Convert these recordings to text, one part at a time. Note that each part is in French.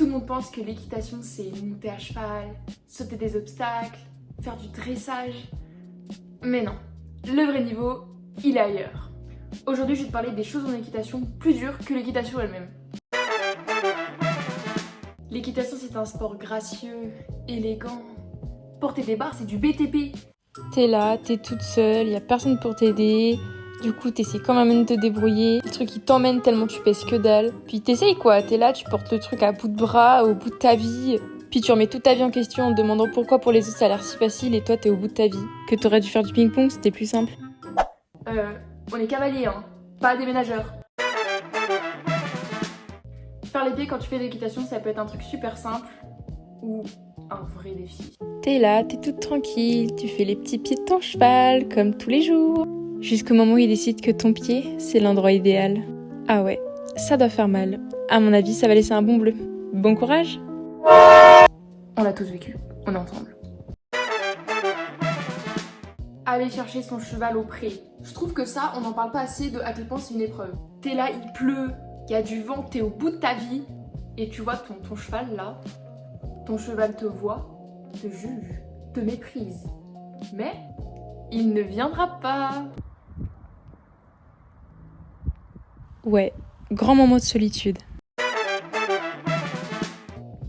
Tout le monde pense que l'équitation c'est monter à cheval, sauter des obstacles, faire du dressage. Mais non, le vrai niveau, il est ailleurs. Aujourd'hui, je vais te parler des choses en équitation plus dures que l'équitation elle-même. L'équitation c'est un sport gracieux, élégant. Porter des barres c'est du BTP. T'es là, t'es toute seule, y a personne pour t'aider. Du coup, t'essaies quand même de te débrouiller. Le truc, il t'emmène tellement tu pèses que dalle. Puis t'essayes quoi, t'es là, tu portes le truc à bout de bras, au bout de ta vie. Puis tu remets toute ta vie en question en te demandant pourquoi pour les autres ça a l'air si facile et toi t'es au bout de ta vie. Que t'aurais dû faire du ping-pong, c'était plus simple. On est cavaliers, hein, pas déménageurs. Faire les pieds quand tu fais de l'équitation, ça peut être un truc super simple ou un vrai défi. T'es là, t'es toute tranquille, tu fais les petits pieds de ton cheval, comme tous les jours. Jusqu'au moment où il décide que ton pied, c'est l'endroit idéal. Ah ouais, ça doit faire mal. À mon avis, ça va laisser un bon bleu. Bon courage! On l'a tous vécu, on est ensemble. Aller chercher son cheval au pré. Je trouve que ça, on n'en parle pas assez de à quel point c'est une épreuve. T'es là, il pleut, il y a du vent, t'es au bout de ta vie, et tu vois ton cheval là, ton cheval te voit, te juge, te méprise. Mais il ne viendra pas. Ouais, grand moment de solitude.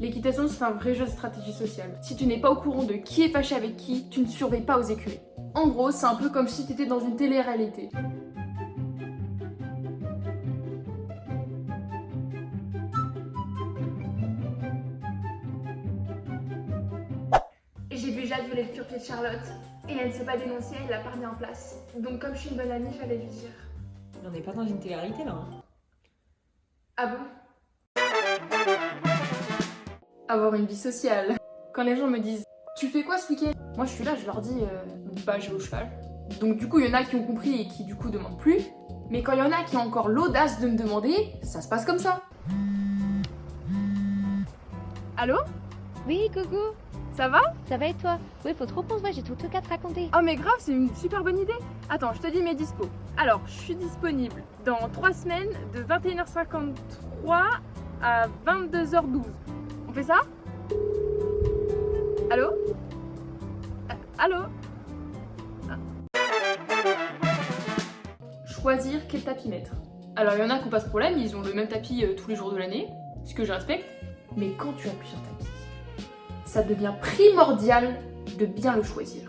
L'équitation, c'est un vrai jeu de stratégie sociale. Si tu n'es pas au courant de qui est fâché avec qui, tu ne surveilles pas aux écuries. En gros, c'est un peu comme si tu étais dans une télé-réalité. J'ai vu Jade violer le pure-pied de Charlotte, et elle ne s'est pas dénoncée, elle l'a pas remis en place. Donc comme je suis une bonne amie, j'allais lui dire. On n'est pas dans une télé-réalité là. Ah bon? Avoir une vie sociale. Quand les gens me disent « Tu fais quoi ce week-end ?» Moi je suis là, je leur dis « Bah je vais au cheval ». Donc du coup il y en a qui ont compris et qui du coup demandent plus. Mais quand il y en a qui ont encore l'audace de me demander, ça se passe comme ça. Allô? Oui, coucou, Ça va? ça va et toi? Oui, faut trop qu'on se voit, j'ai tout le cas à te raconter. Oh mais grave, c'est une super bonne idée. Attends, je te dis mes dispos. Alors, je suis disponible dans 3 semaines de 21h53 à 22h12. On fait ça? Allô? Allô? Ah. Choisir quel tapis mettre. Alors, il y en a qui n'ont pas ce problème, ils ont le même tapis tous les jours de l'année, ce que je respecte. Mais quand tu as plusieurs tapis, ça devient primordial de bien le choisir.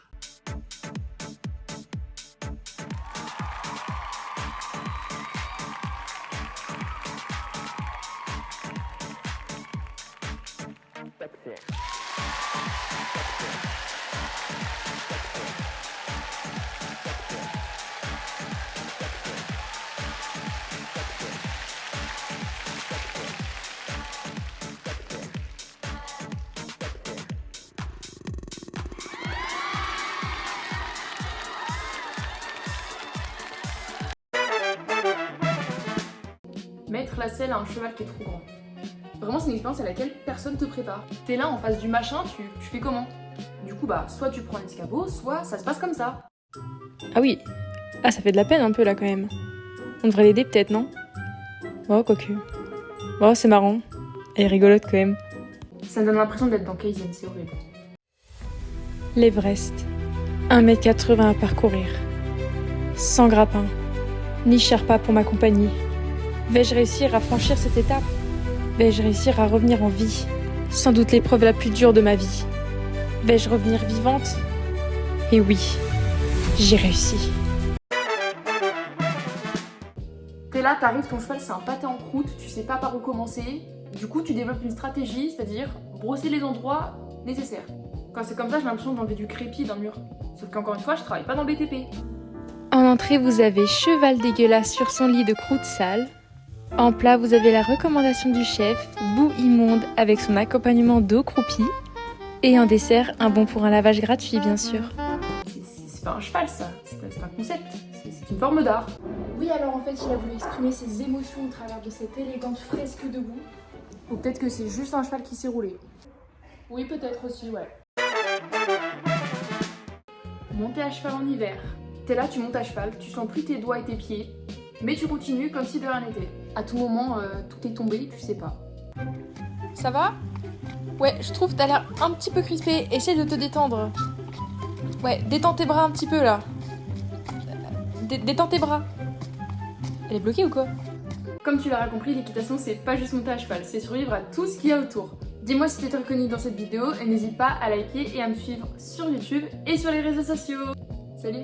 Mettre la selle à un cheval qui est trop grand. Vraiment, c'est une expérience à laquelle personne te prépare. T'es là en face du machin, tu fais comment? Du coup, bah, soit tu prends l'escabeau, soit ça se passe comme ça. Ah oui, ah ça fait de la peine un peu là quand même. On devrait l'aider peut-être, non? Oh, quoique. Oh, c'est marrant. Elle est rigolote quand même. Ça me donne l'impression d'être dans Kaizen, c'est horrible. L'Everest. 1,80 m à parcourir. Sans grappin. Ni Sherpa pour m'accompagner. Vais-je réussir à franchir cette étape? Vais-je réussir à revenir en vie? Sans doute l'épreuve la plus dure de ma vie. Vais-je revenir vivante? Et oui, j'ai réussi. T'es là, t'arrives, ton cheval c'est un pâté en croûte, tu sais pas par où commencer. Du coup, tu développes une stratégie, c'est-à-dire brosser les endroits nécessaires. Quand c'est comme ça, j'ai l'impression d'enlever du crépi d'un mur. Sauf qu'encore une fois, je travaille pas dans le BTP. En entrée, vous avez cheval dégueulasse sur son lit de croûte sale. En plat, vous avez la recommandation du chef, boue immonde avec son accompagnement d'eau croupie. Et en dessert, un bon pour un lavage gratuit, bien sûr. C'est pas un cheval ça, c'est un concept, c'est une forme d'art. Oui, alors en fait, il a voulu exprimer ses émotions au travers de cette élégante fresque debout. Ou peut-être que c'est juste un cheval qui s'est roulé. Oui, peut-être aussi, ouais. Monter à cheval en hiver. T'es là, tu montes à cheval, tu sens plus tes doigts et tes pieds, mais tu continues comme si de rien n'était. À tout moment, tout est tombé, tu sais pas. Ça va? Ouais, je trouve que t'as l'air un petit peu crispé. Essaie de te détendre. Ouais, détends tes bras un petit peu là. Détends tes bras. Elle est bloquée ou quoi? Comme tu l'auras compris, l'équitation c'est pas juste monter à cheval, c'est survivre à tout ce qu'il y a autour. Dis-moi si tu t'es reconnu dans cette vidéo et n'hésite pas à liker et à me suivre sur YouTube et sur les réseaux sociaux. Salut!